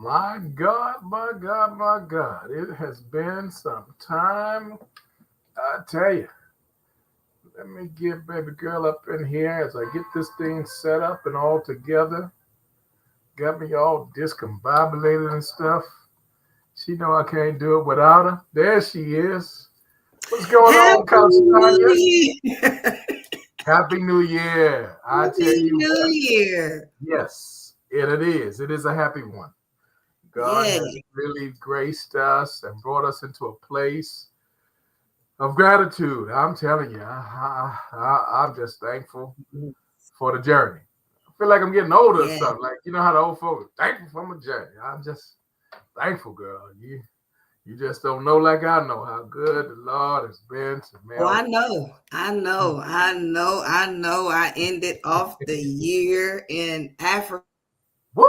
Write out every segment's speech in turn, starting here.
My God, my God, my God. It has been some time. I tell you, let me get baby girl up in here as I get this thing set up and all together. Got me all discombobulated and stuff. She know I can't do it without her. There she is. What's going on, Happy Couch New Tanya? Year! Happy New Year. I tell Happy you New what, Year! yes, it is. It is a happy one. God Yeah, has really graced us and brought us into a place of gratitude. I'm telling you, I'm just thankful for the journey. I feel like I'm getting older or yeah. something. Like, you know how the old folks, thankful for my journey. I'm just thankful, girl. You just don't know like I know how good the Lord has been to me. Oh, I know, I know, I know, I know. I ended off the year in Africa. Woo,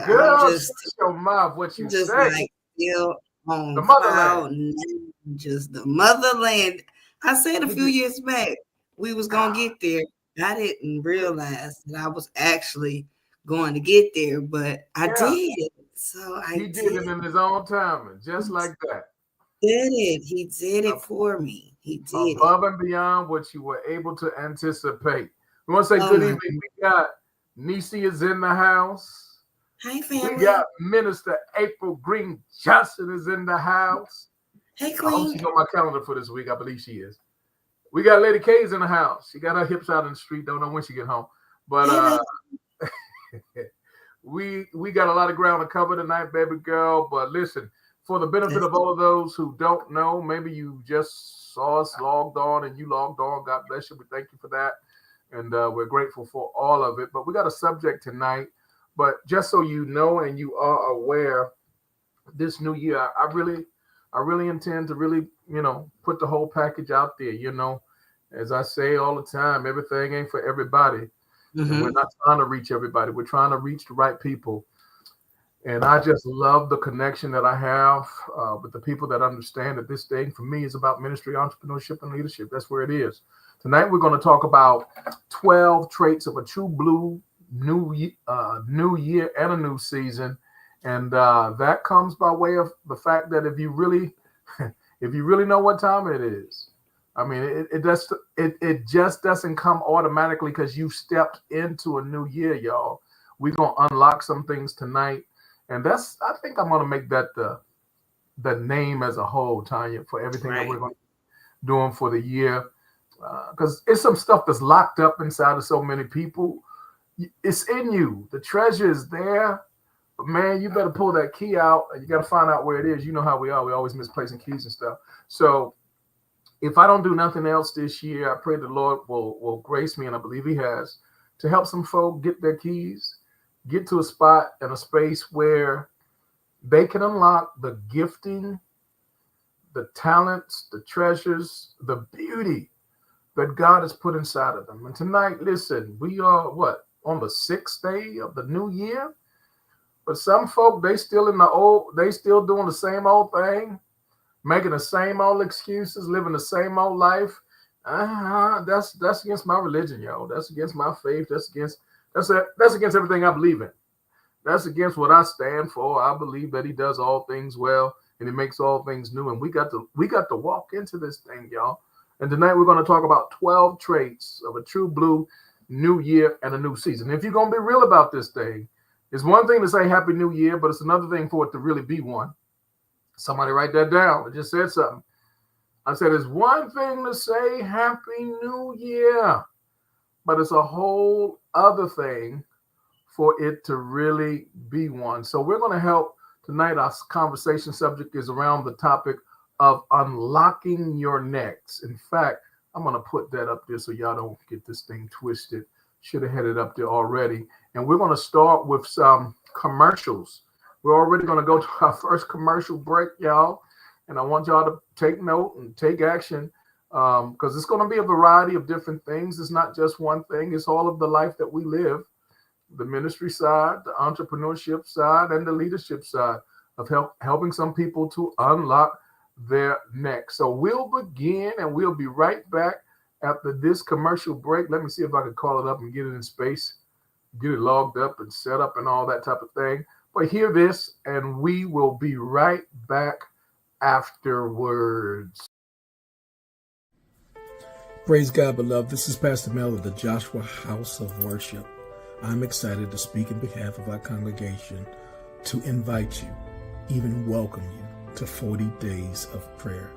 girl, I'm shut your mouth. What you just say? like still The on motherland. cloud nine, just the motherland. I said a You few did. years back we was gonna get there. I didn't realize that I was actually going to get there, but I Yeah, did. So I he did it did. in his own timing, He just like that. did it. He did it for me. He did it. Above and beyond what you were able to anticipate. We want to say Oh good my evening. God. We got Nisi is in the house. Hey We got family. Minister April Green Johnson is in the house. Hey I hope Queen. she's on my calendar for this week. I believe she is. We got Lady K's in the house. She got her hips out in the street. Don't know when she get home. But Hey lady. we got a lot of ground to cover tonight, baby girl. But listen, for the benefit That's of all of those who don't know, maybe you just saw us logged on and you logged on. God bless you. We thank you for that, and we're grateful for all of it. But we got a subject tonight. But just so you know and you are aware, this new year, I really intend to really, put the whole package out there. As I say all the time, everything ain't for everybody, and we're mm-hmm. not trying to reach everybody. We're trying to reach the right people. And I just love the connection that I have with the people that understand that this thing for me is about ministry, entrepreneurship, and leadership. That's where it is. Tonight we're going to talk about 12 traits of a true blue new year and a new season, and that comes by way of the fact that if you really, if you really know what time it is, I mean, it just doesn't come automatically because you stepped into a new year, y'all. We're gonna unlock some things tonight, and that's I think I'm gonna make that the name as a whole, Tanya, for everything that we're Right. going to be doing for the year, because it's some stuff that's locked up inside of so many people. It's in you. The treasure is there. But man, you better pull that key out and you got to find out where it is. You know how we are. We always misplacing keys and stuff. So if I don't do nothing else this year, I pray the Lord will grace me, and I believe He has, to help some folk get their keys, get to a spot and a space where they can unlock the gifting, the talents, the treasures, the beauty that God has put inside of them. And tonight, listen, we are what, on the sixth day of the new year? But some folk, they still doing the same old thing, making the same old excuses, living the same old life. That's against my religion, yo. That's against my faith. That's against everything I believe in. That's against what I stand for. I believe that He does all things well and He makes all things new. And we got to walk into this thing, y'all. And tonight we're going to talk about 12 traits of a true blue new year and a new season. If you're going to be real about this thing, it's one thing to say Happy New Year, but it's another thing for it to really be one. Somebody write that down. I just said something. I said it's one thing to say Happy New Year, but it's a whole other thing for it to really be one. So we're going to help tonight. Our conversation subject is around the topic of unlocking your next. In fact, I'm going to put that up there so y'all don't get this thing twisted. Should have had it up there already. And we're going to start with some commercials. We're already going to go to our first commercial break, y'all. And I want y'all to take note and take action, because it's going to be a variety of different things. It's not just one thing, it's all of the life that we live, the ministry side, the entrepreneurship side, and the leadership side of helping some people to unlock their next. So we'll begin and we'll be right back after this commercial break. Let me see if I can call it up and get it in space, get it logged up and set up and all that type of thing. But hear this, and we will be right back afterwards. Praise God, beloved. This is Pastor Mel of the Joshua House of Worship. I'm excited to speak in behalf of our congregation to invite you, even welcome you to 40 days of prayer.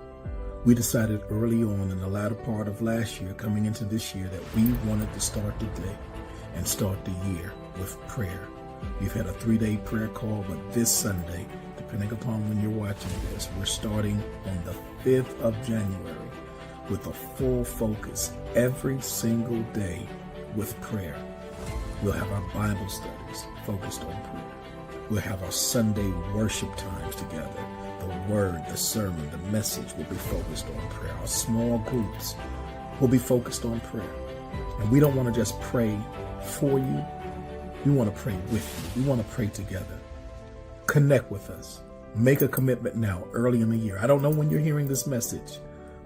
We decided early on in the latter part of last year, coming into this year, that we wanted to start the day and start the year with prayer. We've had a 3-day prayer call, but this Sunday, depending upon when you're watching this, we're starting on the 5th of January with a full focus every single day with prayer. We'll have our Bible studies focused on prayer. We'll have our Sunday worship times together. The word, the sermon, the message will be focused on prayer. Our small groups will be focused on prayer. And we don't want to just pray for you. We want to pray with you. We want to pray together. Connect with us. Make a commitment now, early in the year. I don't know when you're hearing this message,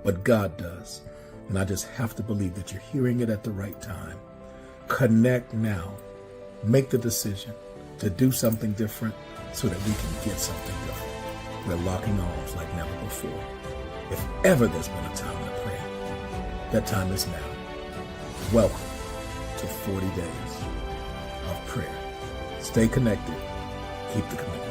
but God does. And I just have to believe that you're hearing it at the right time. Connect now. Make the decision to do something different so that we can get something different. We're locking arms like never before. If ever there's been a time to pray, that time is now. Welcome to 40 days of prayer. Stay connected. Keep the commitment.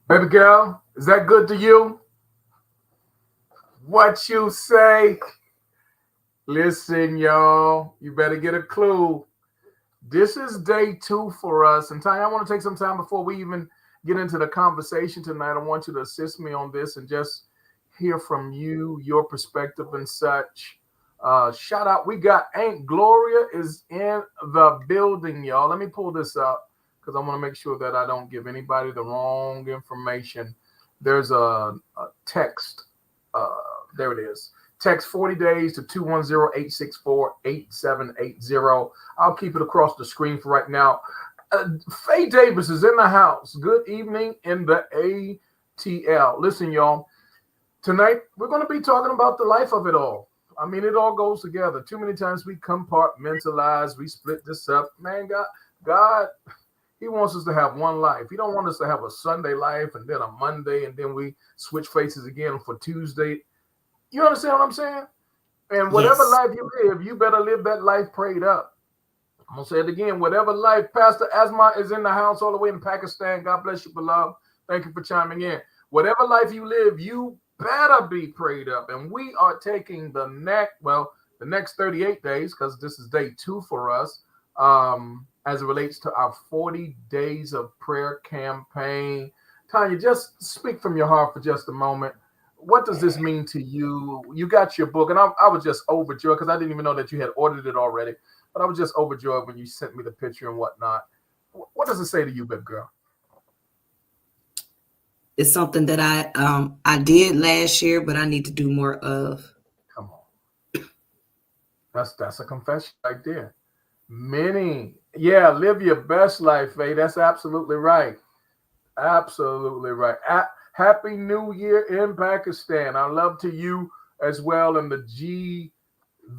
Baby girl, is that good to you? What you say? Listen, y'all, you better get a clue. This is day 2 for us. And Tanya, I want to take some time before we even get into the conversation tonight. I want you to assist me on this and just hear from you, your perspective and such. Shout out. We got Aunt Gloria is in the building, y'all. Let me pull this up, because I want to make sure that I don't give anybody the wrong information. There's a text. There it is. Text 40 days to 210-864-8780. I'll keep it across the screen for right now. Faye Davis is in the house. Good evening in the ATL. Listen, y'all. Tonight, we're going to be talking about the life of it all. I mean, it all goes together. Too many times we compartmentalize. We split this up. Man, God, He wants us to have one life. He don't want us to have a Sunday life and then a Monday and then we switch faces again for Tuesday. You understand what I'm saying? And whatever life you live, you better live that life prayed up. I'm going to say it again. Whatever life, Pastor Asma is in the house all the way in Pakistan. God bless you, beloved. Thank you for chiming in. Whatever life you live, you better be prayed up. And we are taking the next 38 days, because this is day 2 for us, as it relates to our 40 days of prayer campaign. Tanya, just speak from your heart for just a moment. What does this mean to you? You got your book, and I was just overjoyed because I didn't even know that you had ordered it already. But I was just overjoyed when you sent me the picture and whatnot. What does it say to you, baby girl? It's something that I did last year, but I need to do more of. Come on. That's a confession right there. Live your best life, Faye. That's absolutely right. Absolutely right. Happy New Year in Pakistan. I love to you as well in the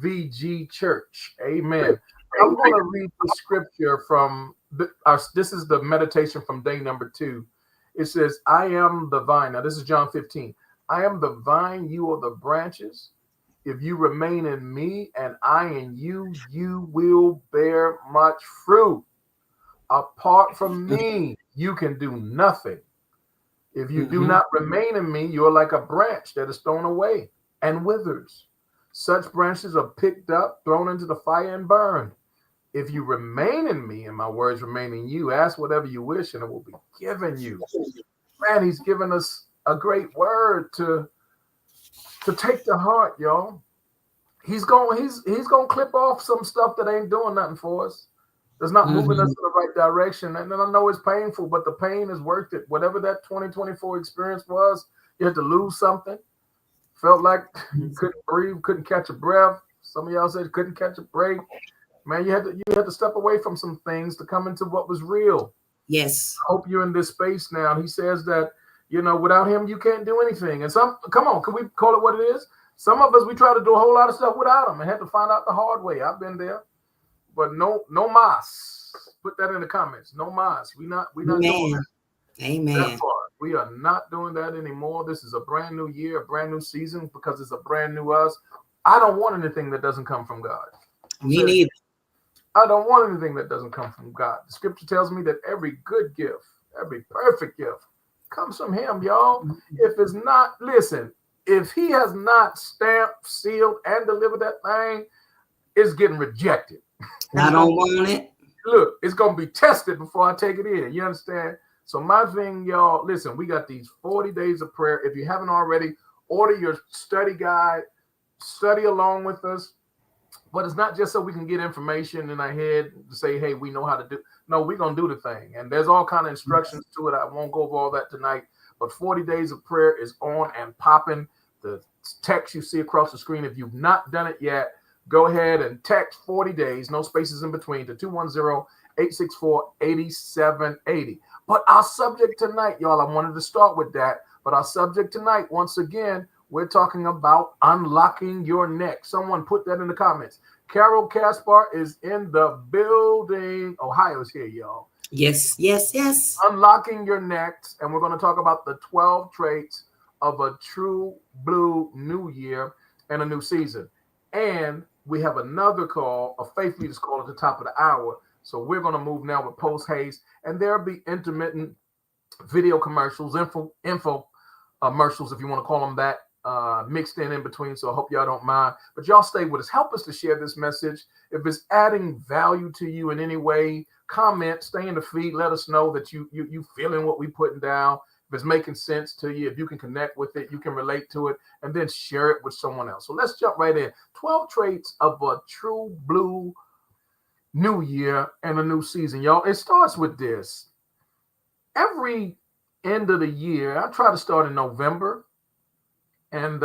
GVG Church. Amen. I'm going to read the scripture from this is the meditation from day number 2. It says, I am the vine. Now, this is John 15. I am the vine, you are the branches. If you remain in me and I in you, you will bear much fruit. Apart from me, you can do nothing. If you do not remain in me, you are like a branch that is thrown away and withers. Such branches are picked up, thrown into the fire, and burned. If you remain in me and my words remain in you, ask whatever you wish and it will be given you. Man, he's given us a great word to take to heart, y'all. He's gonna clip off some stuff that ain't doing nothing for us. That's not moving us in the right direction. And then I know it's painful, but the pain is worth it. Whatever that 2024 experience was, you had to lose something. Felt like you couldn't breathe, couldn't catch a breath. Some of y'all said you couldn't catch a break. Man, you had to step away from some things to come into what was real. Yes. I hope you're in this space now. And he says that, without him, you can't do anything. And come on, can we call it what it is? Some of us, we try to do a whole lot of stuff without him and had to find out the hard way. I've been there. But no mas. Put that in the comments. No mas. We not doing that. Amen. That part. We are not doing that anymore. This is a brand new year, a brand new season, because it's a brand new us. I don't want anything that doesn't come from God. Me neither. I don't want anything that doesn't come from God. The scripture tells me that every good gift, every perfect gift comes from him, y'all. If it's not, listen, if he has not stamped, sealed, and delivered that thing, it's getting rejected. I don't want it. Look, it's going to be tested before I take it in. You understand? So my thing, y'all, listen, we got these 40 days of prayer. If you haven't already, order your study guide, study along with us. But it's not just so we can get information in our head to say, hey, we know how to do. No, we're going to do the thing. And there's all kind of instructions to it. I won't go over all that tonight. But 40 days of prayer is on and popping. The text you see across the screen, if you've not done it yet, go ahead and text 40 days, no spaces in between, to 210-864-8780. But our subject tonight, y'all, I wanted to start with that. But our subject tonight, once again, we're talking about unlocking your neck. Someone put that in the comments. Carol Caspar is in the building. Ohio's here, y'all. Yes. Unlocking your neck. And we're going to talk about the 12 traits of a true blue new year and a new season. And we have another call, a faith leaders call at the top of the hour. So we're going to move now with post haste, and there'll be intermittent video commercials, info commercials, if you want to call them that, mixed in between. So I hope y'all don't mind, but y'all stay with us. Help us to share this message. If it's adding value to you in any way, comment, stay in the feed. Let us know that you feeling what we putting down. If it's making sense to you, if you can connect with it, you can relate to it, and then share it with someone else. So let's jump right in. 12 traits of a true blue new year and a new season, y'all. It starts with this. Every end of the year, I try to start in November and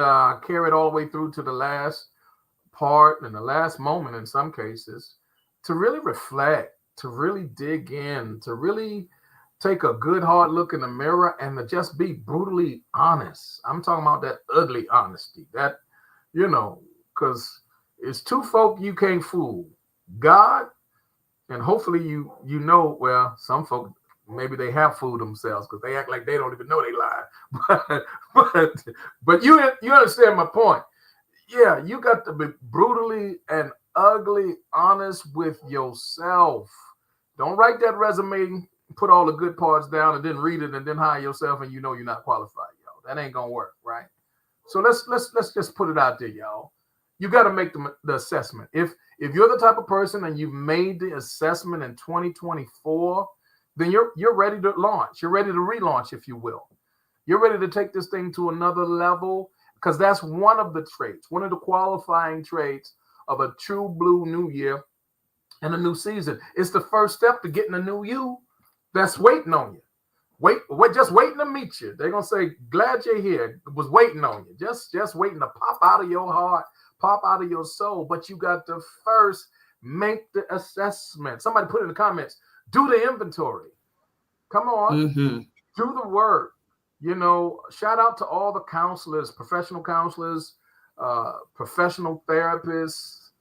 carry it all the way through to the last part and the last moment in some cases, to really reflect, to really dig in, to really take a good hard look in the mirror and to just be brutally honest. I'm talking about that ugly honesty, that, because it's two folk you can't fool. God, and hopefully well, some folk, maybe they have fooled themselves because they act like they don't even know they lie. But you understand my point. Yeah, you got to be brutally and ugly honest with yourself. Don't write that resume, put all the good parts down, and then read it and then hire yourself, and you're not qualified, y'all. That ain't gonna work, right? So let's just put it out there, y'all. You got to make the assessment. If you're the type of person and you've made the assessment in 2024, then you're ready to launch. You're ready to relaunch, if you will. You're ready to take this thing to another level, because that's one of the traits, one of the qualifying traits of a true blue new year and a new season. It's the first step to getting a new you that's waiting on you. Just waiting to meet you. They're gonna say, glad you're here. Was waiting on you. Just waiting to pop out of your heart, pop out of your soul. But you got to first make the assessment. Somebody put in the comments, do the inventory. Come on, do the work. Shout out to all the counselors, professional counselors, professional therapists,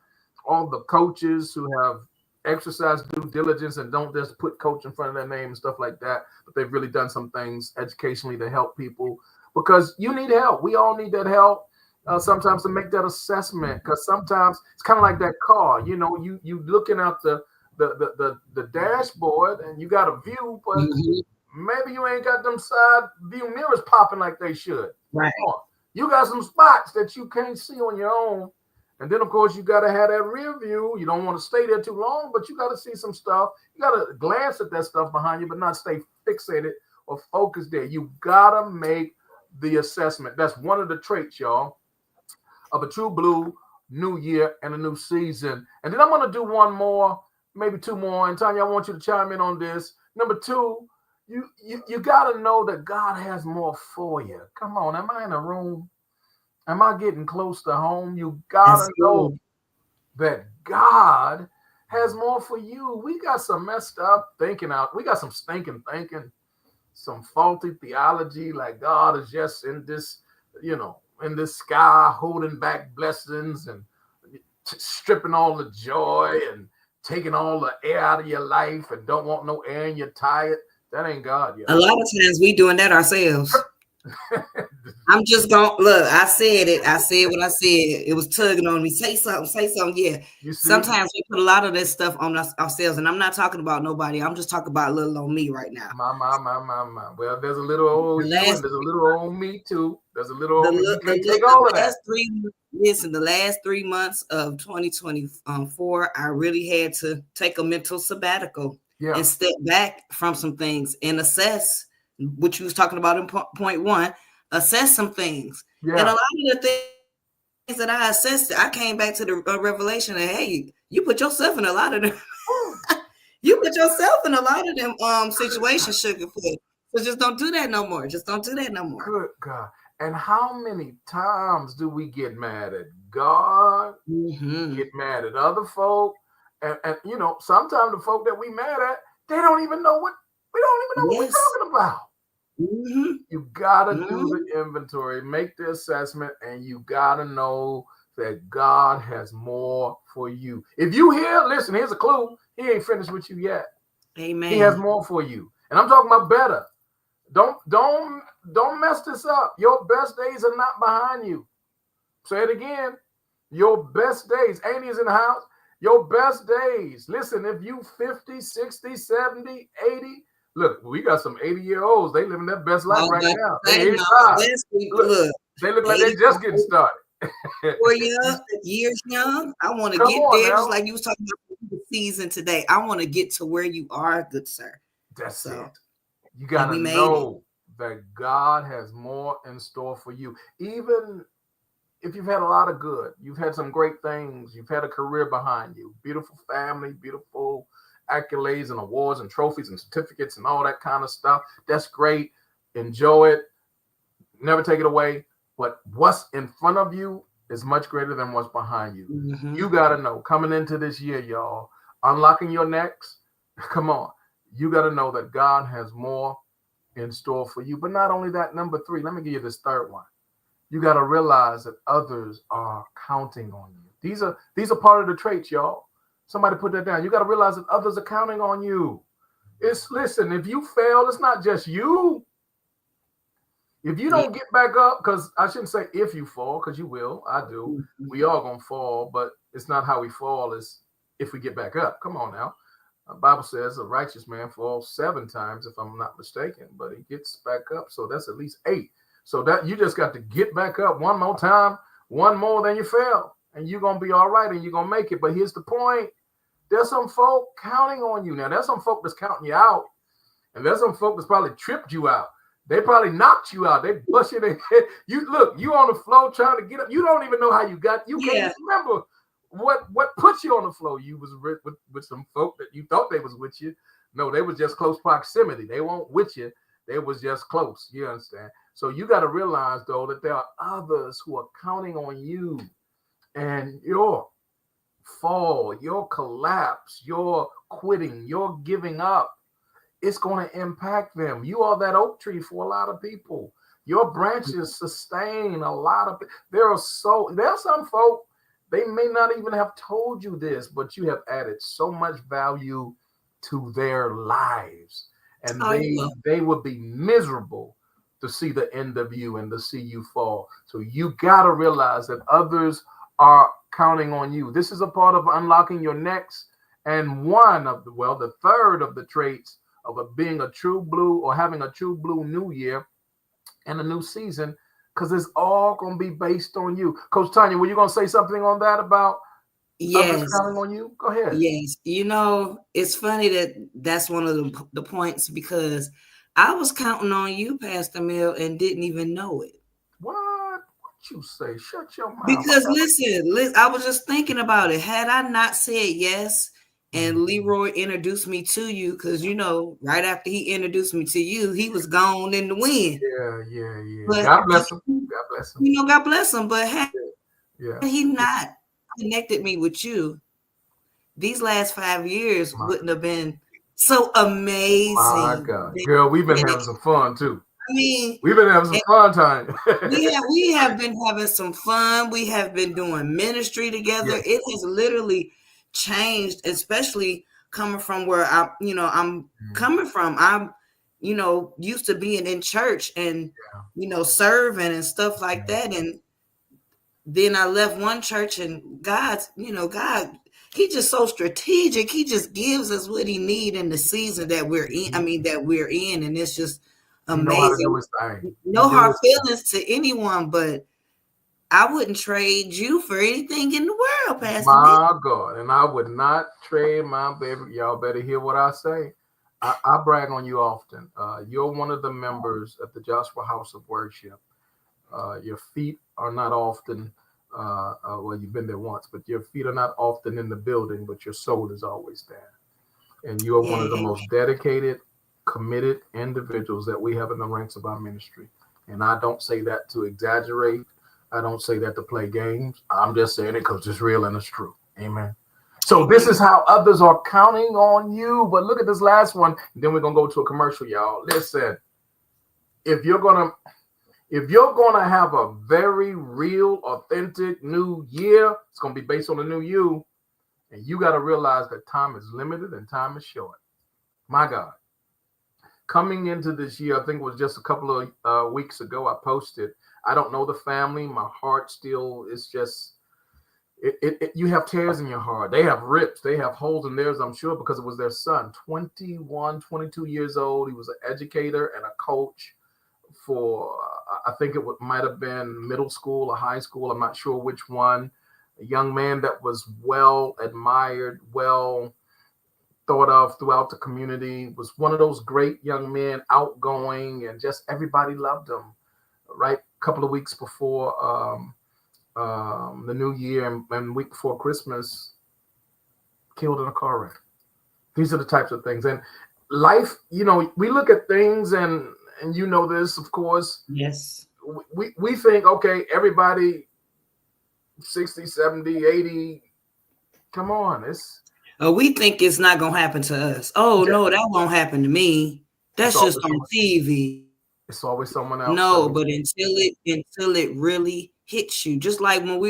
all the coaches who have exercise due diligence and don't just put coach in front of their name and stuff like that, but they've really done some things educationally to help people, because you need help. We all need that help. sometimes to make that assessment, because sometimes it's kind of like that car. You looking out the dashboard and you got a view, but maybe you ain't got them side view mirrors popping like they should. Right. You got some spots that you can't see on your own. And then, of course, you got to have that rear view. You don't want to stay there too long, but you got to see some stuff. You got to glance at that stuff behind you, but not stay fixated or focused there. You got to make the assessment. That's one of the traits, y'all, of a true blue new year and a new season. And then I'm going to do one more, maybe two more. And Tanya, I want you to chime in on this. Number two, you got to know that God has more for you. Come on, am I in a room? Am I getting close to home? You got to know that God has more for you. We got some messed up thinking out. We got some stinking thinking, some faulty theology, like God is just in this, in this sky, holding back blessings and stripping all the joy and taking all the air out of your life and don't want no air and you're tired. That ain't God. A lot of times we doing that ourselves. I'm just going to look. I said it. I said what I said. It was tugging on me. Say something. Yeah. Sometimes we put a lot of this stuff on ourselves, and I'm not talking about nobody. I'm just talking about a little on me right now. My. Well, there's a little old you and there's a little old me too. There's a little old me. You can't take all of that. The last 3 months of 2024, I really had to take a mental sabbatical and step back from some things and assess what you was talking about in point one. Assess some things. And a lot of the things that I assessed, I came back to the revelation that, hey, you put yourself in a lot of them. You put yourself in a lot of them situations, Sugarfoot. So just don't do that no more. Just don't do that no more. Good God. And how many times do we get mad at God, get mad at other folk? And sometimes the folk that we mad at, they don't even know what we're talking about. You gotta do the inventory, make the assessment, and you gotta know that God has more for you. If you hear, listen, here's a clue. He ain't finished with you yet. Amen. He has more for you. And I'm talking about better. Don't mess this up. Your best days are not behind you. Say it again. Your best days. Annie's in the house. Your best days. Listen, if you 50, 60, 70, 80, look, we got some 80-year-olds. They living their best life right now. They look like they just getting started. 4 years young. I want to get there, just like you was talking about the season today. I want to get to where you are, good sir. That's it. You got to know that God has more in store for you. Even if you've had a lot of good, you've had some great things, you've had a career behind you, beautiful family, beautiful accolades and awards and trophies and certificates and all that kind of stuff. That's great. Enjoy it. Never take it away. But what's in front of you is much greater than what's behind you. You got to know, coming into this year, y'all, unlocking your next, come on. You got to know that God has more in store for you. But not only that, number three, let me give you this third one. You got to realize that others are counting on you. These are part of the traits, y'all. Somebody put that down. You got to realize that others are counting on you. Listen, if you fail, it's not just you. If you don't get back up, because I shouldn't say if you fall, because you will. I do. We all going to fall, but it's not how we fall. It's if we get back up. Come on now. The Bible says a righteous man falls 7 times, if I'm not mistaken, but he gets back up. So that's at least 8. So that you just got to get back up one more time, one more than you fell, and you're going to be all right and you're going to make it. But here's the point. There's some folk counting on you. Now, there's some folk that's counting you out, and there's some folk that's probably tripped you out. They probably knocked you out. They bust you in the head. You on the floor trying to get up. You don't even know how you got. You can't remember what put you on the floor. You was with some folk that you thought they was with you. No, they was just close proximity. They weren't with you. They was just close. You understand? So you got to realize, though, that there are others who are counting on you, and your fall, your collapse, your quitting, your giving up, it's going to impact them. You are that oak tree for a lot of people. Your branches sustain a lot of. There are some folk, they may not even have told you this, but you have added so much value to their lives, and they would be miserable to see the end of you and to see you fall. So you got to realize that others are counting on you. This is a part of unlocking your next and the third of the traits of being a true blue or having a true blue new year and a new season, because it's all going to be based on you. Coach Tanya, were you going to say something on that about others counting on you? Go ahead. Yes. It's funny that's one of the points, because I was counting on you, Pastor Mill, and didn't even know it. What you say? Shut your mouth. Because listen, I was just thinking about it. Had I not said yes, and Leroy introduced me to you, because right after he introduced me to you, he was gone in the wind. Yeah. But God bless him. God bless him. God bless him. But had he not connected me with you, these last 5 years wouldn't have been so amazing. My God, girl, we've been having some fun too. I mean, we've been having some fun time. we have been having some fun. We have been doing ministry together. Yes. It has literally changed, especially coming from where I'm coming from. I'm, used to being in church and, serving and stuff like that. And then I left one church, and God, He just so strategic. He just gives us what he need in the season that we're in. And it's just amazing. No hard feelings to anyone, but I wouldn't trade you for anything in the world, Pastor. My God, and I would not trade my baby. Y'all better hear what I say. I brag on you often. You're one of the members of the Joshua House of Worship. Your feet are not often. Well, you've been there once, but your feet are not often in the building, but your soul is always there. And you are one of the most dedicated, committed individuals that we have in the ranks of our ministry. And I don't say that to exaggerate. I don't say that to play games. I'm just saying it because it's real and it's true. Amen. So this is how others are counting on you. But look at this last one. And then we're going to go to a commercial, y'all. Listen, if you're going to have a very real, authentic new year, it's going to be based on the new you. And you got to realize that time is limited and time is short. My God. Coming into this year, I think it was just a couple of weeks ago, I posted, I don't know the family. My heart still is just, you have tears in your heart. They have rips. They have holes in theirs, I'm sure, because it was their son, 21, 22 years old. He was an educator and a coach for, I think it might have been middle school or high school. I'm not sure which one. A young man that was well admired, well thought of throughout the community, was one of those great young men, outgoing, and just everybody loved him. Right, a couple of weeks before the new year and week before Christmas, killed in a car wreck. These are the types of things. And life, we look at things and you know this, of course. Yes. We think, okay, everybody 60, 70, 80, come on, we think it's not going to happen to us. Oh, no, that won't happen to me. That's just on TV. It's always someone else. No, but until it really hits you, just like when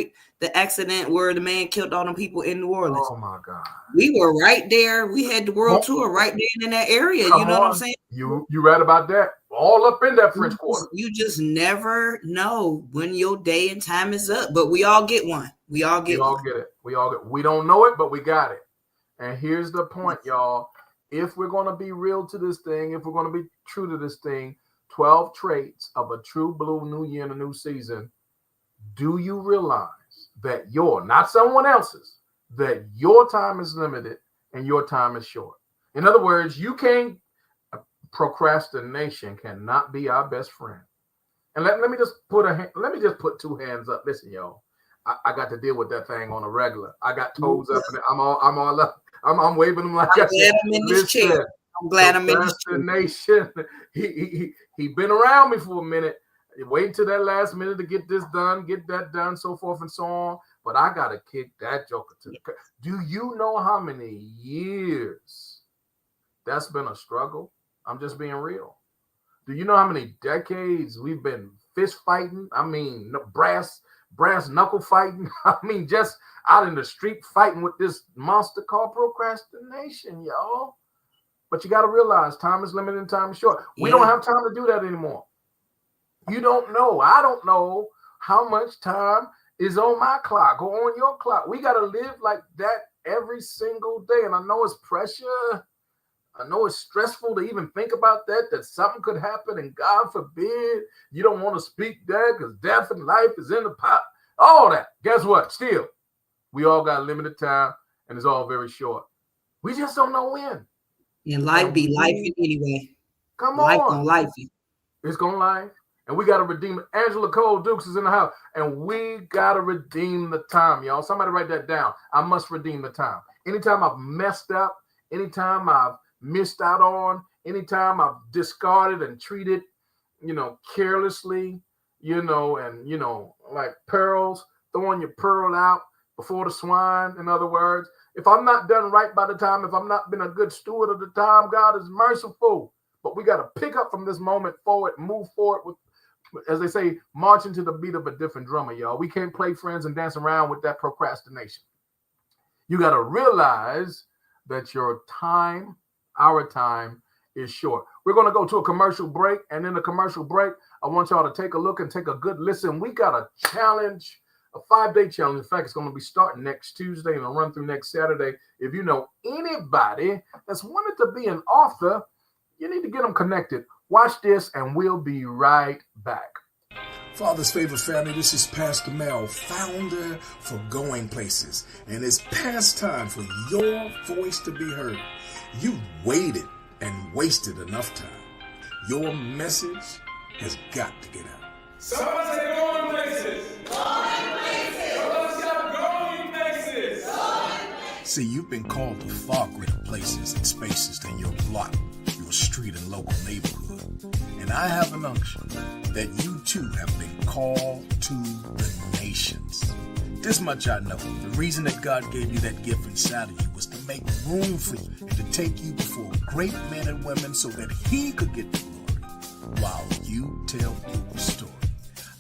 the accident where the man killed all them people in New Orleans. Oh my God. We were right there. We had the world tour right there in that area. You know what I'm saying? You read about that? All up in that French Quarter. You just never know when your day and time is up, but we all get one. We all get it. We don't know it, but we got it. And here's the point, y'all. If we're going to be real to this thing, if we're going to be true to this thing, 12 traits of a true blue new year and a new season. Do you realize that not someone else's, that your time is limited and your time is short? In other words, procrastination cannot be our best friend. And let me just put two hands up. Listen, y'all, I got to deal with that thing on a regular. I got toes up and I'm all up. I'm waving them like I'm glad I'm in this chair. I'm glad I'm in this chair. He been around me for a minute. Wait till that last minute to get this done, get that done, so forth and so on. But I gotta kick that joker to the curb. Do you know how many years that's been a struggle? I'm just being real. Do you know how many decades we've been fist fighting? I mean, brass knuckle fighting. I mean, just out in the street fighting with this monster called procrastination, y'all. But you got to realize time is limited and time is short. We don't have time to do that anymore. You don't know. I don't know how much time is on my clock or on your clock. We got to live like that every single day. And I know it's pressure. I know it's stressful to even think about that something could happen. And God forbid, you don't want to speak that because death and life is in the pot. All that. Guess what? Still, we all got limited time and it's all very short. We just don't know when. And life be life anyway. Come life on. Gonna life. It's going to life. And we got to redeem it. Angela Cole Dukes is in the house. And we got to redeem the time, y'all. Somebody write that down. I must redeem the time. Anytime I've messed up, anytime I've missed out on, anytime I've discarded and treated, carelessly, and, like pearls, throwing your pearl out before the swine, in other words. If I'm not done right by the time, if I'm not been a good steward of the time, God is merciful. But we got to pick up from this moment forward, move forward with, as they say, marching to the beat of a different drummer, y'all. We can't play friends and dance around with that procrastination. You got to realize that your time, our time, is short. We're going to go to a commercial break. And in the commercial break, I want y'all to take a look and take a good listen. We got a challenge, a 5-day challenge. In fact, it's going to be starting next Tuesday and it'll run through next Saturday. If you know anybody that's wanted to be an author, you need to get them connected. Watch this and we'll be right back. Father's favorite family, this is Pastor Mel, founder for Going Places. And it's past time for your voice to be heard. You waited and wasted enough time. Your message has got to get out. Someone say Going Places. Going Places. Someone shout Going Places. Going Places. See, you've been called to far greater places and spaces than your block, your street and local neighborhood. And I have an unction that you too have been called to the nations. This much I know. The reason that God gave you that gift inside of you was to make room for you and to take you before great men and women so that He could get the glory while you tell your story.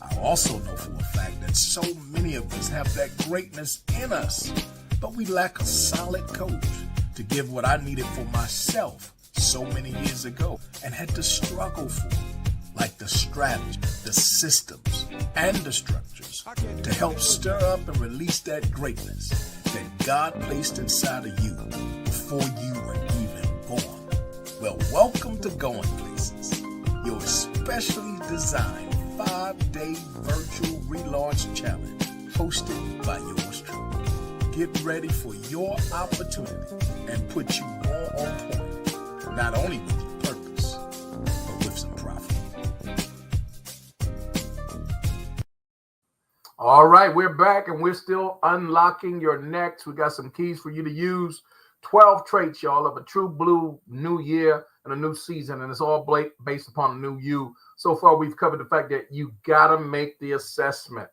I also know for a fact that so many of us have that greatness in us, but we lack a solid coach to give what I needed for myself so many years ago and had to struggle for, like the strategy, the systems, and the structures to help stir up and release that greatness that God placed inside of you before you were even born. Well, welcome to Going Places, your specially designed 5-day virtual relaunch challenge hosted by yours truly. Get ready for your opportunity and put you more on point, not only with your purpose, but with some profit. All right, we're back and we're still unlocking your next. We got some keys for you to use. 12 traits, y'all, of a true blue new year and a new season. And it's all based upon a new you. So far, we've covered the fact that you got to make the assessment.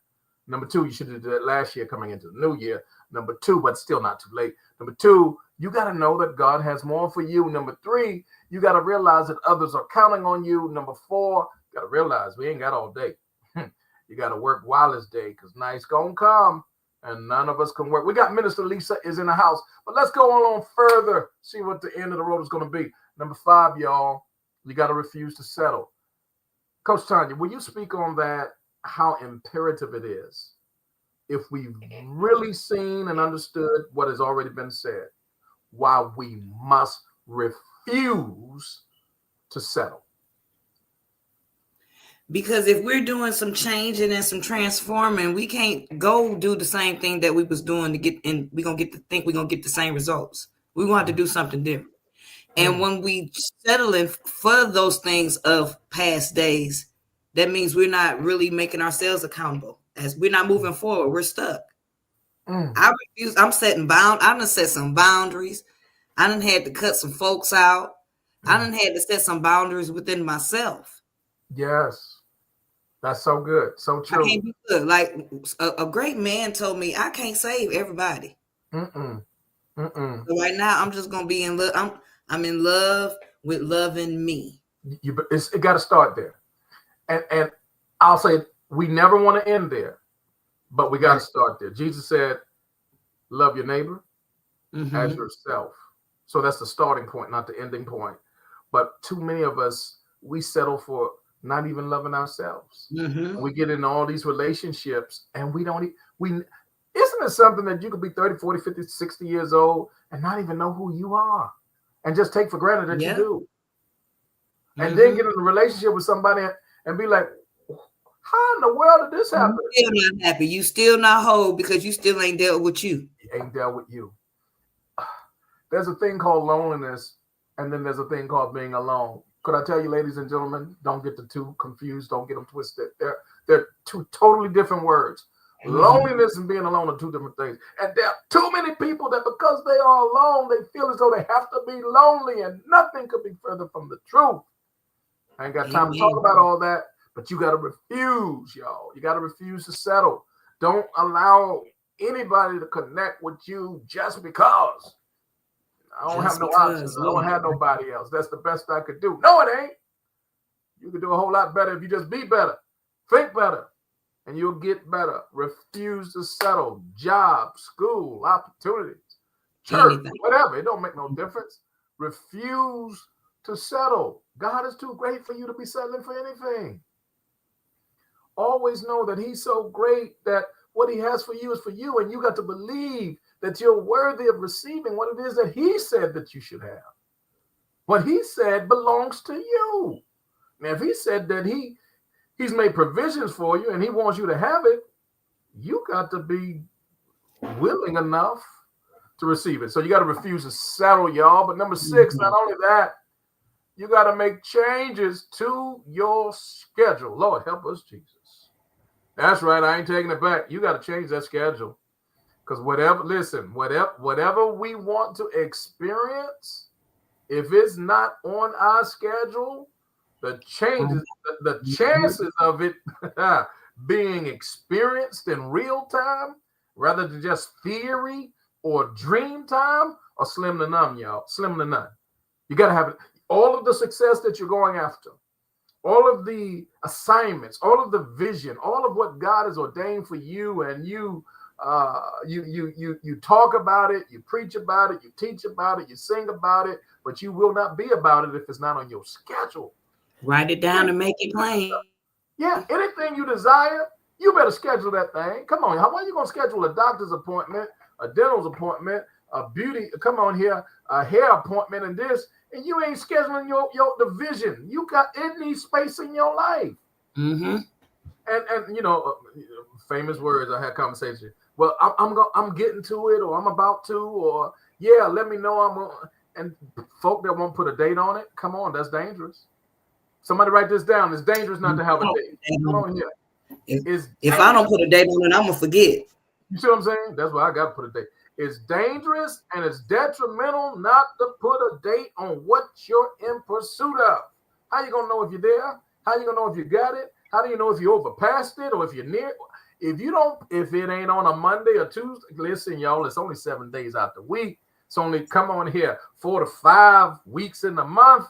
Number 2, you should have did that last year coming into the new year. Number 2, but still not too late. Number 2, you got to know that God has more for you. Number 3, you got to realize that others are counting on you. Number 4, you got to realize we ain't got all day. You got to work while it's day because night's going to come and none of us can work. We got Minister Lisa is in the house, but let's go on further, see what the end of the road is going to be. Number 5, y'all, you got to refuse to settle. Coach Tanya, will you speak on that, how imperative it is if we've really seen and understood what has already been said, why we must refuse to settle? Because if we're doing some changing and some transforming, we can't go do the same thing that we was doing to get in. We're going to think we're going to get the same results. We want to do something different. And when we settling for those things of past days, that means we're not really making ourselves accountable. As we're not moving forward, we're stuck. I refuse. I'm setting I done set some boundaries. I done had to cut some folks out. I done had to set some boundaries within myself. Yes. That's so good. So true. I can't be good. Like a great man told me, I can't save everybody. So right now, I'm just gonna be in love. I'm in love with loving me. It got to start there, and I'll say we never want to end there, but we got to start there. Jesus said, "Love your neighbor as yourself." So that's the starting point, not the ending point. But too many of us, we settle for not even loving ourselves. Mm-hmm. We get into all these relationships and isn't it something that you could be 30, 40, 50, 60 years old and not even know who you are and just take for granted that you do. And then get in a relationship with somebody and be like, how in the world did this happen? You still not happy. You still not whole because you still ain't dealt with you. Ain't dealt with you. There's a thing called loneliness, and then there's a thing called being alone. Could I tell you, ladies and gentlemen, don't get the two confused. Don't get them twisted. They're two totally different words. Loneliness and being alone are two different things. And there are too many people that because they are alone, they feel as though they have to be lonely, and nothing could be further from the truth. I ain't got time to talk about all that, but you got to refuse, y'all. You got to refuse to settle. Don't allow anybody to connect with you just because. I don't have no options. I don't have nobody else. That's the best I could do. No, it ain't. You could do a whole lot better if you just be better, think better, and you'll get better. Refuse to settle. Job, school, opportunities, church, whatever. It don't make no difference. Refuse to settle. God is too great for you to be settling for anything. Always know that he's so great that what he has for you is for you, and you got to believe that you're worthy of receiving what it is that he said that you should have. What he said belongs to you. Now, if he said that he's made provisions for you and he wants you to have it, you got to be willing enough to receive it. So you got to refuse to settle, y'all. But number 6, not only that, you got to make changes to your schedule. Lord, help us, Jesus. That's right. I ain't taking it back. You got to change that schedule. Because whatever we want to experience, if it's not on our schedule, the chances of it being experienced in real time, rather than just theory or dream time, are slim to none, y'all. Slim to none. You got to have it. All of the success that you're going after, all of the assignments, all of the vision, all of what God has ordained for you, and you talk about it, you preach about it, you teach about it, you sing about it, but you will not be about it if it's not on your schedule. Write it down and make it plain. Yeah, anything you desire, you better schedule that thing. Come on, how are you gonna schedule a doctor's appointment, a dental appointment, a beauty? Come on here, a hair appointment, and this, and you ain't scheduling your division. You got it needs space in your life. Mm-hmm. And you know, famous words. I had conversation. Well, I'm getting to it, or I'm about to, or yeah, let me know I'm on. And folk that won't put a date on it, come on, that's dangerous. Somebody write this down. It's dangerous not to have a date. Come on here. If I don't put a date on it, I'm gonna forget. You see what I'm saying? That's why I got to put a date. It's dangerous and it's detrimental not to put a date on what you're in pursuit of. How you gonna know if you're there? How you gonna know if you got it? How do you know if you overpassed it or if you're near? If it ain't on a Monday or Tuesday, listen, y'all, it's only 7 days out the week. It's only, come on here, 4 to 5 weeks in the month.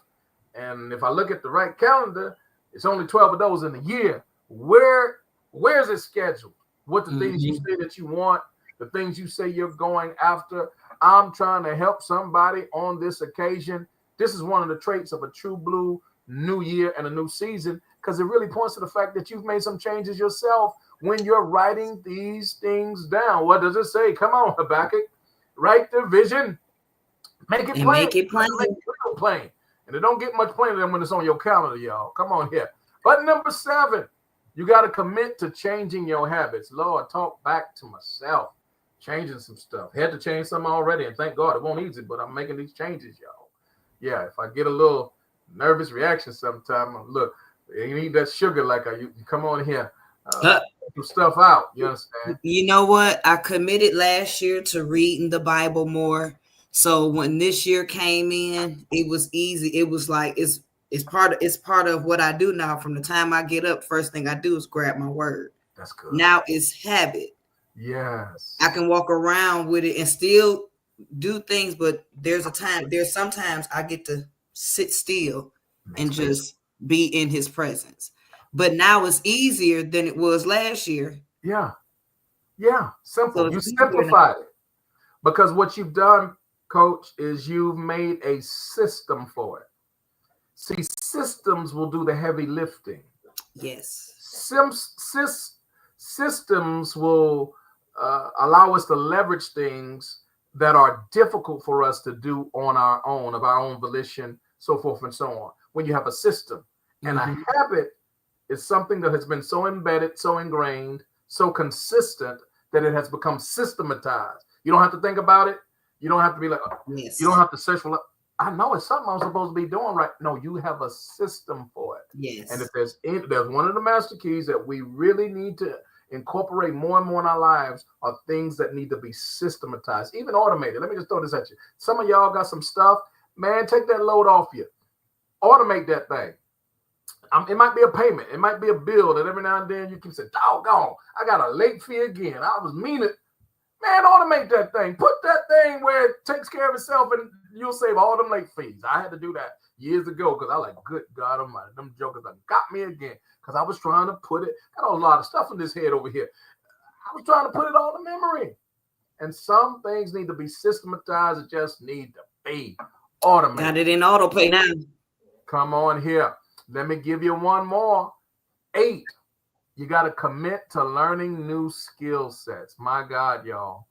And if I look at the right calendar, it's only 12 of those in the year. Where's it scheduled? What the things you say that you want, the things you say you're going after. I'm trying to help somebody on this occasion. This is one of the traits of a true blue new year and a new season, because it really points to the fact that you've made some changes yourself when you're writing these things down. What does it say? Come on, Habakkuk. Write the vision. Make it plain. Make it plain. Make it real plain. And it don't get much plainer than when it's on your calendar, y'all. Come on here. But number 7, you got to commit to changing your habits. Lord, talk back to myself. Changing some stuff. Had to change some already, and thank God it won't easy, but I'm making these changes, y'all. Yeah, if I get a little nervous reaction sometime, look, you need that sugar like you come on here. Some stuff out. You understand? You know what? I committed last year to reading the Bible more. So when this year came in, it was easy. It was like it's part of what I do now. From the time I get up, first thing I do is grab my word. That's good. Now it's habit. Yes. I can walk around with it and still do things, but there's sometimes I get to sit still and just be in his presence. But now it's easier than it was last year. Yeah. Simple. So you simplified it. Because what you've done, Coach, is you've made a system for it. See, systems will do the heavy lifting. Yes. Systems will allow us to leverage things that are difficult for us to do on our own, of our own volition, so forth and so on. When you have a system and a habit is something that has been so embedded, so ingrained, so consistent that it has become systematized. You don't have to think about it. You don't have to be like, yes. You don't have to search for, I know it's something I'm supposed to be doing right. No, you have a system for it. Yes. And if there's one of the master keys that we really need to incorporate more and more in our lives are things that need to be systematized, even automated. Let me just throw this at you. Some of y'all got some stuff, man, take that load off you. Automate that thing. It might be a payment. It might be a bill that every now and then you can say, doggone, I got a late fee again. I was mean it. Man, automate that thing. Put that thing where it takes care of itself and you'll save all them late fees. I had to do that years ago because I like, good God Almighty, them jokers done got me again because I was trying to put it, got a lot of stuff in this head over here. I was trying to put it all in memory. And some things need to be systematized. It just need to be automated. Got it in auto pay now. Come on here. Let me give you one more. 8. You got to commit to learning new skill sets. My God, y'all.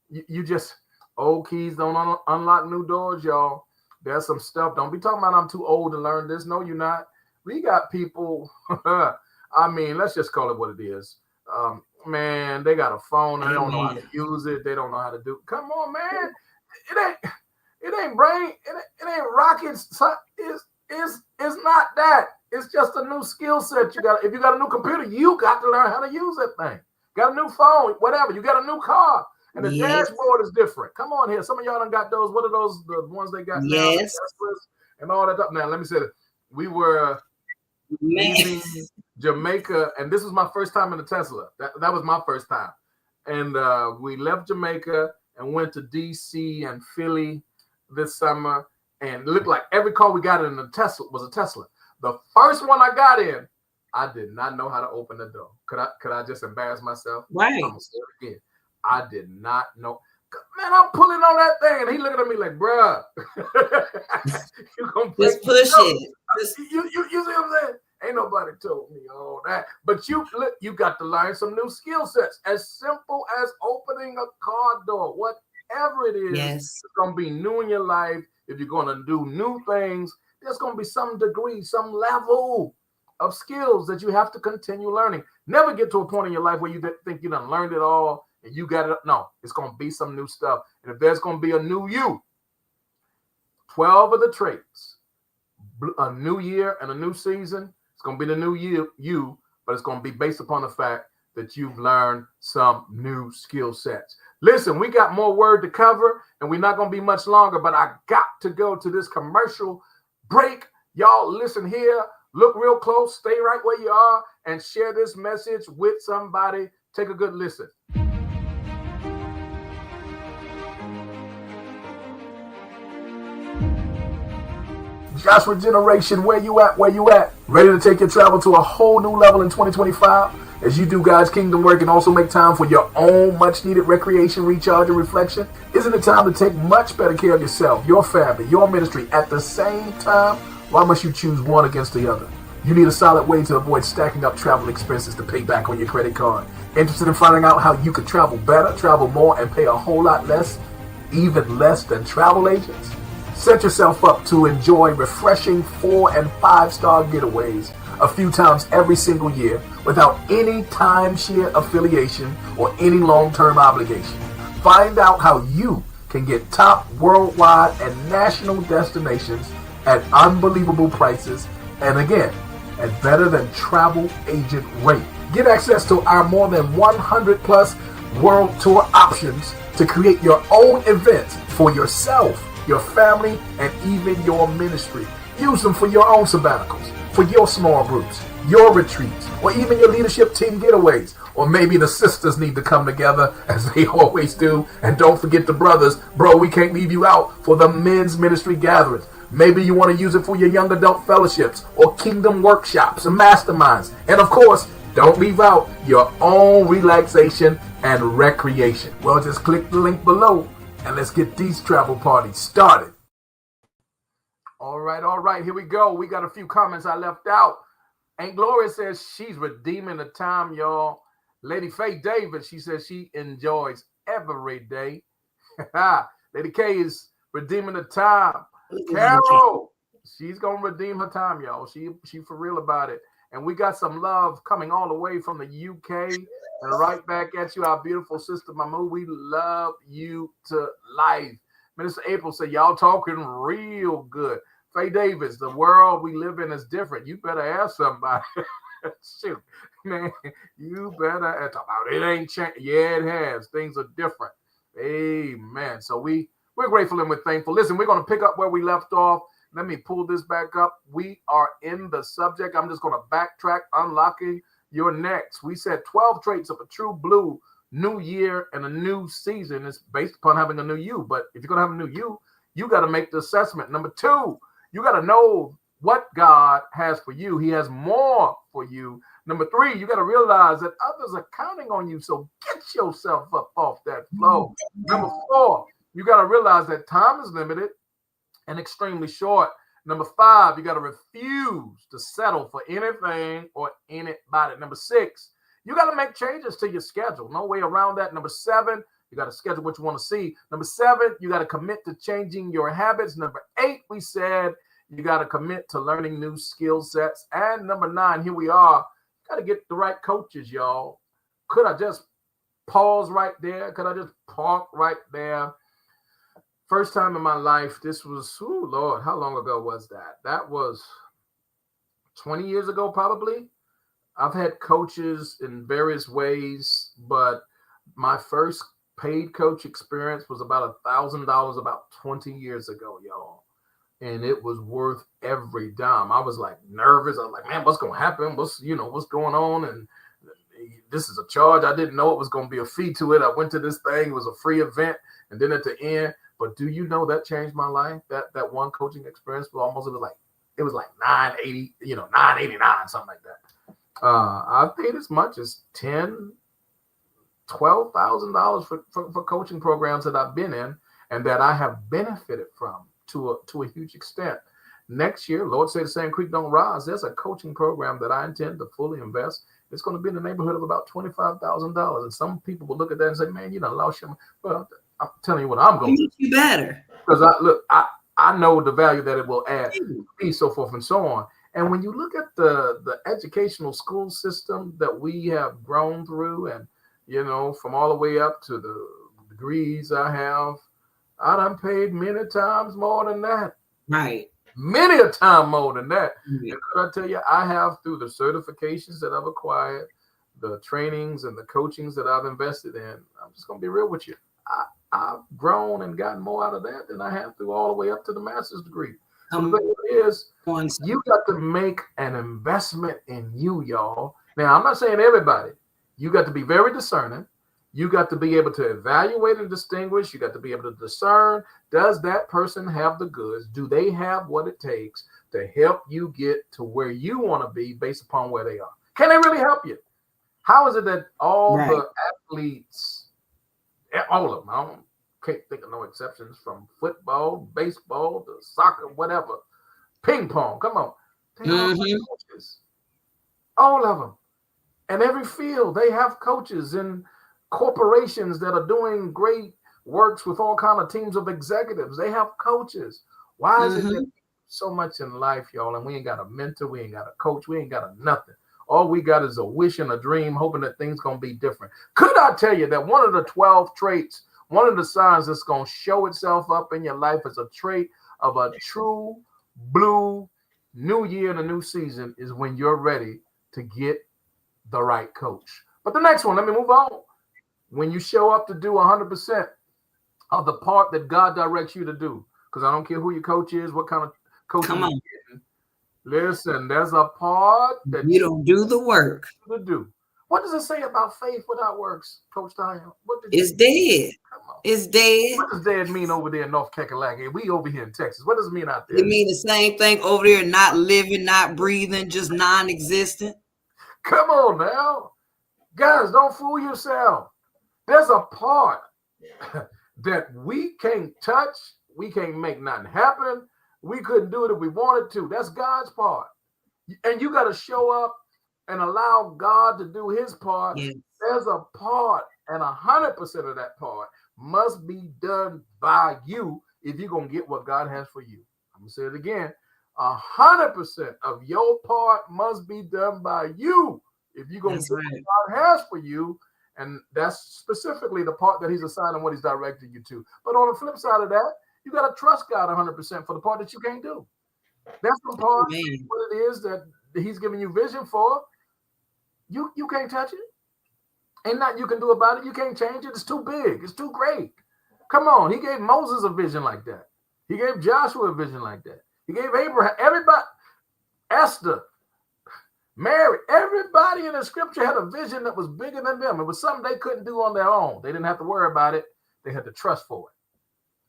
You just, old keys don't unlock new doors, y'all. There's some stuff. Don't be talking about I'm too old to learn this. No, you're not. We got people, I mean, let's just call it what it is. Man, they got a phone. They don't know how to use it. They don't know how to do. Come on, man. It ain't brain. It ain't rocket. It's not that. It's just a new skill set. If you got a new computer, you got to learn how to use that thing. Got a new phone, whatever. You got a new car, and the dashboard is different. Come on here. Some of y'all done got those. What are those? The ones they got now? Yes. And all that stuff. Now, let me say this. We were leaving Jamaica, and this was my first time in a Tesla. That was my first time. And we left Jamaica and went to D.C. and Philly this summer. And it looked like every car we got in the Tesla was a Tesla. The first one I got in, I did not know how to open the door. Could I just embarrass myself? Right. I'm gonna say it again. I did not know. Man, I'm pulling on that thing, and he looking at me like, bruh, you gonna just push it. You see what I'm saying? Ain't nobody told me all that. But you got to learn some new skill sets. As simple as opening a car door, whatever it is, it's gonna be new in your life. If you're going to do new things, there's going to be some degree, some level of skills that you have to continue learning. Never get to a point in your life where you think you done learned it all and you got it. No, it's going to be some new stuff. And if there's going to be a new you, 12 of the traits, a new year and a new season, it's going to be the new year you, but it's going to be based upon the fact that you've learned some new skill sets. Listen, we got more word to cover, and we're not going to be much longer, but I got to go to this commercial break. Y'all listen here. Look real close. Stay right where you are and share this message with somebody. Take a good listen. Joshua Generation, where you at? Where you at? Ready to take your travel to a whole new level in 2025? As you do God's kingdom work and also make time for your own much-needed recreation, recharge, and reflection? Isn't it time to take much better care of yourself, your family, your ministry at the same time? Why must you choose one against the other? You need a solid way to avoid stacking up travel expenses to pay back on your credit card. Interested in finding out how you could travel better, travel more, and pay a whole lot less, even less than travel agents? Set yourself up to enjoy refreshing 4- and 5-star getaways a few times every single year without any timeshare affiliation or any long-term obligation. Find out how you can get top worldwide and national destinations at unbelievable prices and again, at better than travel agent rate. Get access to our more than 100 plus world tour options to create your own events for yourself, your family, and even your ministry. Use them for your own sabbaticals, for your small groups, your retreats, or even your leadership team getaways. Or maybe the sisters need to come together as they always do. And don't forget the brothers. Bro, we can't leave you out for the men's ministry gatherings. Maybe you want to use it for your young adult fellowships or kingdom workshops and masterminds. And of course, don't leave out your own relaxation and recreation. Well, just click the link below and let's get these travel parties started. All right. Here we go. We got a few comments I left out. Aunt Gloria says she's redeeming the time, y'all. Lady Faye Davis, she says she enjoys every day. Lady K is redeeming the time. Carol, she's gonna redeem her time, y'all. She for real about it. And we got some love coming all the way from the UK. And right back at you, our beautiful sister Mamu. We love you to life. Minister April said, y'all talking real good. Faye Davis, the world we live in is different. You better ask somebody. Shoot, man, you better ask about it. Ain't changed. Yeah, it has. Things are different. Amen. So we're grateful and we're thankful. Listen, we're going to pick up where we left off. Let me pull this back up. We are in the subject. I'm just going to backtrack, unlocking your next. We said 12 traits of a true blue new year and a new season is based upon having a new you. But if you're going to have a new you got to make the assessment. Number 2, you got to know what God has for you. He has more for you. Number 3, you got to realize that others are counting on you. So get yourself up off that flow. Number 4, you got to realize that time is limited and extremely short. Number 5, you got to refuse to settle for anything or anybody. Number 6, you got to make changes to your schedule. No way around that. Number 7, you got to schedule what you want to see. Number 7, you got to commit to changing your habits. Number 8, we said you got to commit to learning new skill sets. And number 9, here we are. Got to get the right coaches, y'all. Could I just pause right there? Could I just park right there? First time in my life, this was, oh Lord, how long ago was that? That was 20 years ago, probably. I've had coaches in various ways, but my first paid coach experience was about $1,000 about 20 years ago, y'all. And it was worth every dime. I was like nervous. I was like, man, what's going to happen? What's going on? And this is a charge. I didn't know it was going to be a fee to it. I went to this thing. It was a free event. And then at the end, but do you know that changed my life? That one coaching experience was it was like $980, $989, something like that. I've paid as much as $10,000, $12,000 for coaching programs that I've been in and that I have benefited from to a huge extent. Next year, Lord say the same creek don't rise. There's a coaching program that I intend to fully invest. It's going to be in the neighborhood of about $25,000. And some people will look at that and say, man, you done lost your money. Well, I'm telling you what I'm going to do. You better. Because I know the value that it will add to me, so forth and so on. And when you look at the educational school system that we have grown through and, from all the way up to the degrees I have, I done paid many times more than that. Right. Many a time more than that. Mm-hmm. And could I tell you, I have through the certifications that I've acquired, the trainings and the coachings that I've invested in. I'm just going to be real with you. I've grown and gotten more out of that than I have through all the way up to the master's degree. So the thing is, you got to make an investment in you, y'all. Now, I'm not saying everybody. You got to be very discerning. You got to be able to evaluate and distinguish. You got to be able to discern, does that person have the goods? Do they have what it takes to help you get to where you want to be based upon where they are? Can they really help you? How is it that all the athletes, all of them, can't think of no exceptions, from football, baseball, to soccer, whatever, ping pong, come on. They all have coaches. All of them. And every field, they have coaches in corporations that are doing great works with all kind of teams of executives. They have coaches. Why is it that so much in life, y'all, and we ain't got a mentor, we ain't got a coach, we ain't got a nothing. All we got is a wish and a dream, hoping that things going to be different. Could I tell you that one of the 12 traits, one of the signs that's going to show itself up in your life as a trait of a true blue new year and a new season is when you're ready to get the right coach. But the next one, let me move on. When you show up to do 100% of the part that God directs you to do, because I don't care who your coach is, what kind of coach you're getting. Listen, there's a part that you don't do the work to do. What does it say about faith without works, Coach Diane? It's dead. It's dead. What does dead mean over there in North Kakalaki? We over here in Texas. What does it mean out there? It mean the same thing over there, not living, not breathing, just non-existent. Come on now. Guys, don't fool yourself. There's a part that we can't touch. We can't make nothing happen. We couldn't do it if we wanted to. That's God's part. And you got to show up and allow God to do his part. Yes. There's a part, and 100% of that part must be done by you if you're going to get what God has for you. I'm going to say it again. 100% of your part must be done by you if you're going to get what God has for you. And that's specifically the part that he's assigning what he's directing you to. But on the flip side of that, you got to trust God 100% for the part that you can't do. That's the part, what it is that he's giving you vision for. You can't touch it. Ain't nothing you can do about it. You can't change it. It's too big. It's too great. Come on. He gave Moses a vision like that. He gave Joshua a vision like that. He gave Abraham, everybody, Esther, Mary, everybody in the scripture had a vision that was bigger than them. It was something they couldn't do on their own. They didn't have to worry about it. They had to trust for it.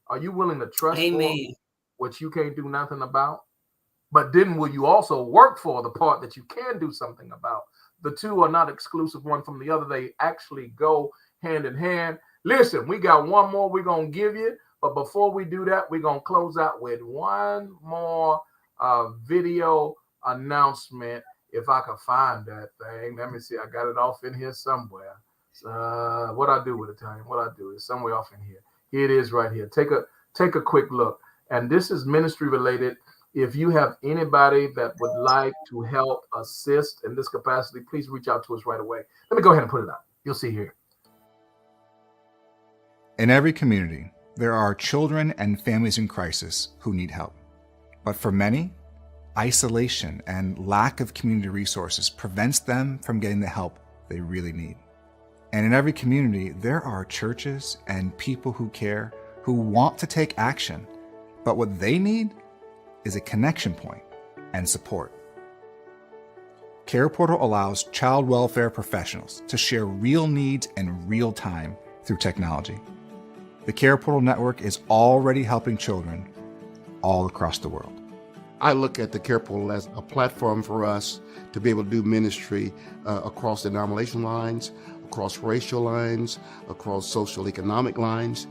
Are you willing to trust for what you can't do nothing about? But then will you also work for the part that you can do something about? The two are not exclusive one from the other. They actually go hand in hand. Listen, we got one more we're going to give you. But before we do that, we're going to close out with one more video announcement. If I can find that thing. Let me see. I got it off in here somewhere. What I do with it, Tanya? What I do is somewhere off in here. Here it is right here. Take a quick look. And this is ministry related. If you have anybody that would like to help assist in this capacity, please reach out to us right away. Let me go ahead and put it out. You'll see here. In every community, there are children and families in crisis who need help. But for many, isolation and lack of community resources prevents them from getting the help they really need. And in every community, there are churches and people who care, who want to take action, but what they need is a connection point and support. Care Portal allows child welfare professionals to share real needs in real time through technology. The Care Portal network is already helping children all across the world. I look at the Care Portal as a platform for us to be able to do ministry across denomination lines, across racial lines, across social economic lines.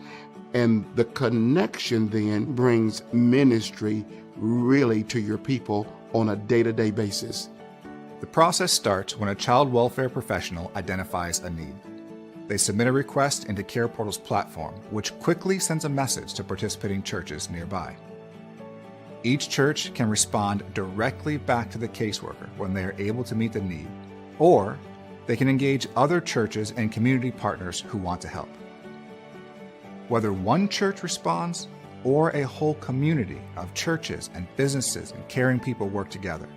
And the connection then brings ministry really to your people on a day-to-day basis. The process starts when a child welfare professional identifies a need. They submit a request into Care Portal's platform, which quickly sends a message to participating churches nearby. Each church can respond directly back to the caseworker when they are able to meet the need, or they can engage other churches and community partners who want to help. Whether one church responds or a whole community of churches and businesses and caring people work together,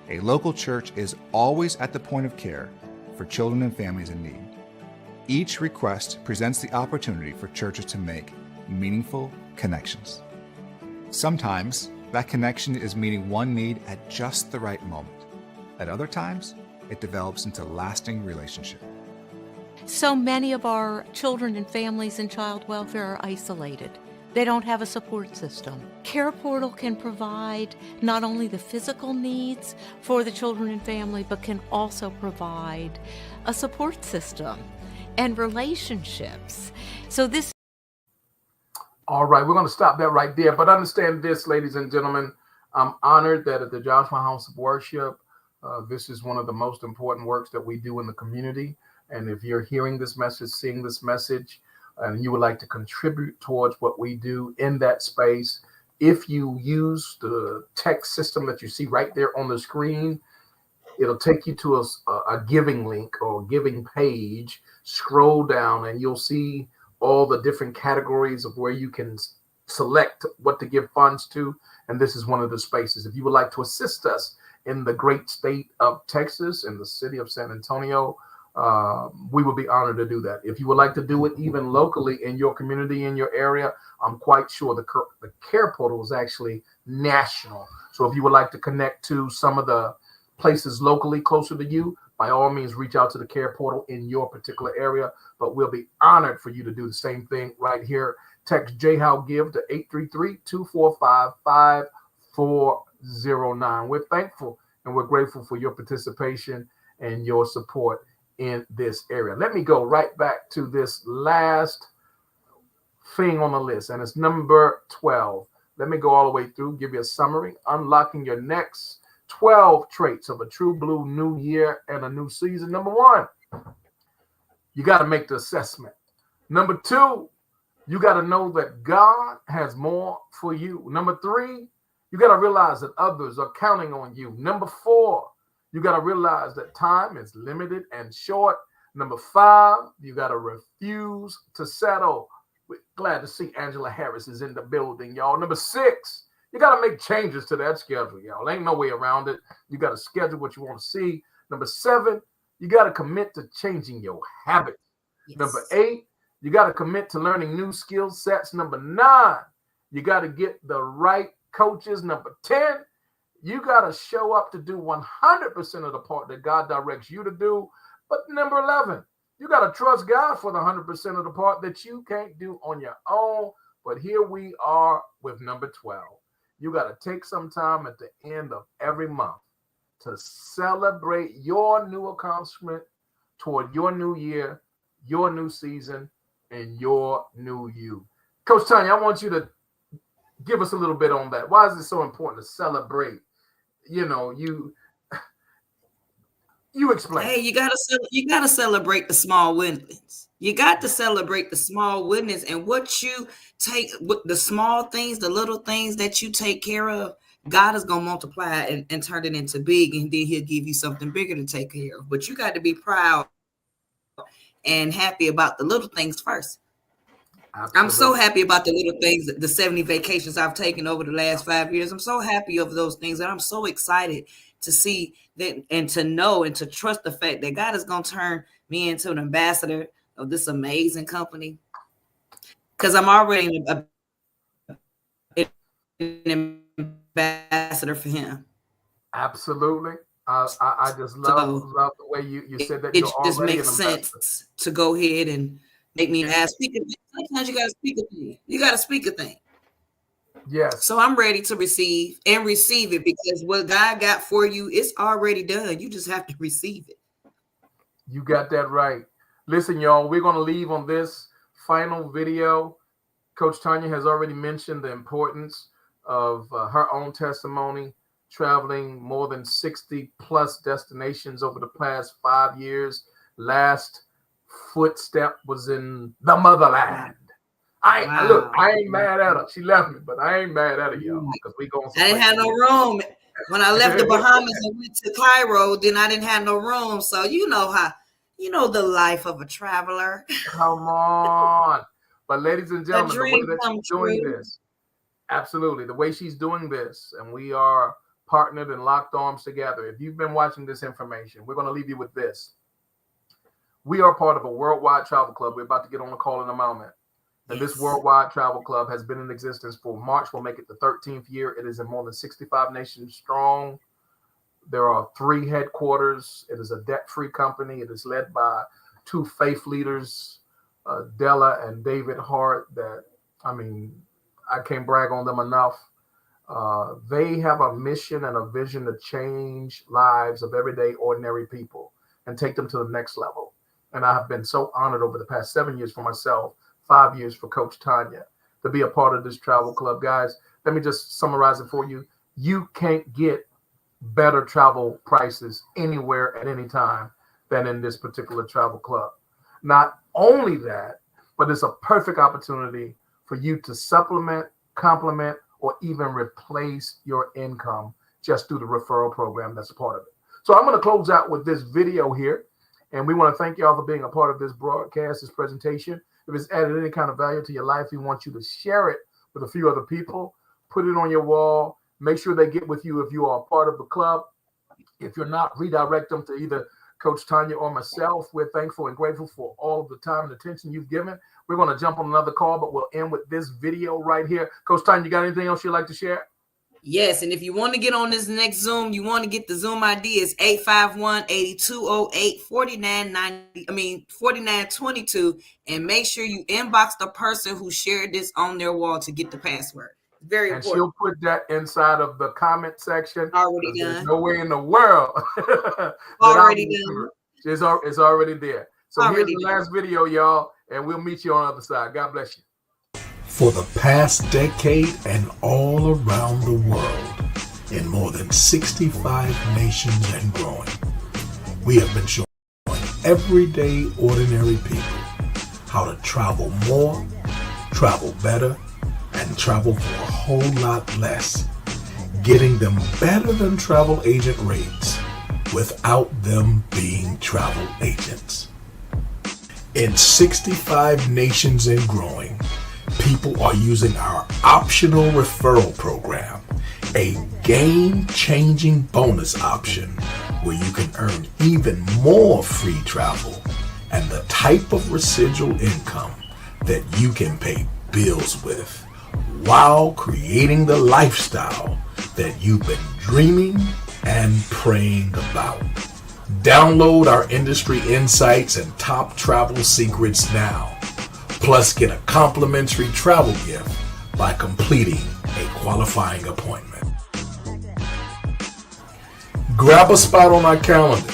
a local church is always at the point of care for children and families in need. Each request presents the opportunity for churches to make meaningful connections. Sometimes, that connection is meeting one need at just the right moment. At other times, it develops into lasting relationship. So many of our children and families in child welfare are isolated. They don't have a support system. Care Portal can provide not only the physical needs for the children and family, but can also provide a support system and relationships. So this. All right, we're going to stop that right there. But understand this, ladies and gentlemen, I'm honored that at the Joshua House of Worship, this is one of the most important works that we do in the community. And if you're hearing this message, seeing this message, and you would like to contribute towards what we do in that space, if you use the text system that you see right there on the screen, it'll take you to a giving link or giving page. Scroll down and you'll see all the different categories of where you can select what to give funds to. And this is one of the spaces. If you would like to assist us in the great state of Texas, in the city of San Antonio, we would be honored to do that. If you would like to do it even locally in your community, in your area, I'm quite sure the Care Portal is actually national. So if you would like to connect to some of the places locally closer to you, by all means, reach out to the Care Portal in your particular area. But we'll be honored for you to do the same thing right here. Text JHOW-GIVE to 833-245-5409. We're thankful and we're grateful for your participation and your support in this area. Let me go right back to this last thing on the list, and it's number 12. Let me go all the way through, give you a summary. Unlocking your next 12 traits of a true blue new year and a new season. Number 1, you got to make the assessment. Number 2, you got to know that God has more for you. Number 3, you got to realize that others are counting on you. Number 4, you got to realize that time is limited and short. Number 5, you got to refuse to settle. We're glad to see Angela Harris is in the building, y'all. Number 6, you got to make changes to that schedule, y'all. Ain't no way around it. You got to schedule what you want to see. Number 7, you got to commit to changing your habits. Yes. Number 8, you got to commit to learning new skill sets. Number 9, you got to get the right coaches. Number 10, you got to show up to do 100% of the part that God directs you to do. But number 11, you got to trust God for the 100% of the part that you can't do on your own. But here we are with number 12. You got to take some time at the end of every month to celebrate your new accomplishment toward your new year, your new season, and your new you. Coach Tanya, I want you to give us a little bit on that. Why is it so important to celebrate? You explain. Hey, you gotta celebrate the small wins. You got to celebrate the small wins, and what you take, the small things, the little things that you take care of, God is gonna multiply and turn it into big, and then He'll give you something bigger to take care of. But you got to be proud and happy about the little things first. Absolutely. I'm so happy about the little things, the 70 vacations I've taken over the last 5 years. I'm so happy over those things, and I'm so excited to see that and to know and to trust the fact that God is going to turn me into an ambassador of this amazing company, because I'm already an ambassador for Him. Absolutely. I just love the way you said that. It just makes sense to go ahead and make me ask. Sometimes you got to speak a thing. You got to speak a thing. Yes. So I'm ready to receive it, because what God got for you, it's already done. You just have to receive it. You got that right. Listen, y'all, we're going to leave on this final video. Coach Tanya has already mentioned the importance of her own testimony, traveling more than 60 plus destinations over the past 5 years. Last footstep was in the motherland. I ain't mad at her. She left me, but I ain't mad at her, y'all, because we going. I didn't have no room when I left the Bahamas and went to Cairo. Then I didn't have no room, so you know the life of a traveler. Come on, but ladies and gentlemen, the way that she's doing this, absolutely, the way she's doing this, and we are partnered and locked arms together. If you've been watching this information, we're going to leave you with this. We are part of a worldwide travel club. We're about to get on a call in a moment. And this worldwide travel club has been in existence for March. We'll make it the 13th year. It is in more than 65 nations strong. There are 3 headquarters. It is a debt-free company. It is led by 2 faith leaders, Della and David Hart, I can't brag on them enough. They have a mission and a vision to change lives of everyday, ordinary people and take them to the next level. And I have been so honored over the past 7 years for myself, 5 years for Coach Tanya, to be a part of this travel club. Guys, let me just summarize it for you. You can't get better travel prices anywhere at any time than in this particular travel club. Not only that, but it's a perfect opportunity for you to supplement, complement, or even replace your income just through the referral program that's a part of it. So I'm going to close out with this video here, and we want to thank y'all for being a part of this broadcast, this presentation. If it's added any kind of value to your life, we want you to share it with a few other people. Put it on your wall. Make sure they get with you if you are a part of the club. If you're not, redirect them to either Coach Tanya or myself. We're thankful and grateful for all of the time and attention you've given. We're going to jump on another call, but we'll end with this video right here. Coach Tanya, you got anything else you'd like to share? Yes, and if you want to get on this next Zoom, you want to get the Zoom ID is 851-8208-4922, and make sure you inbox the person who shared this on their wall to get the password. Very important. And she'll put that inside of the comment section. Already done. There's no way in the world. Already done. It's already there. So here's the last video, y'all, and we'll meet you on the other side. God bless you. For the past decade and all around the world, in more than 65 nations and growing. We have been showing everyday, ordinary people how to travel more, travel better, and travel for a whole lot less, getting them better than travel agent rates without them being travel agents. In 65 nations and growing, people are using our optional referral program, a game-changing bonus option where you can earn even more free travel and the type of residual income that you can pay bills with while creating the lifestyle that you've been dreaming and praying about. Download our industry insights and top travel secrets now. Plus, get a complimentary travel gift by completing a qualifying appointment. Grab a spot on our calendar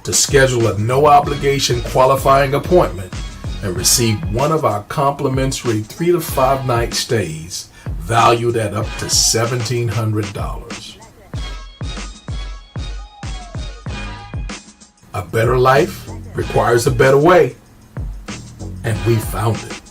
to schedule a no-obligation qualifying appointment and receive one of our complimentary 3 to 5 night stays valued at up to $1,700. A better life requires a better way, and we found it.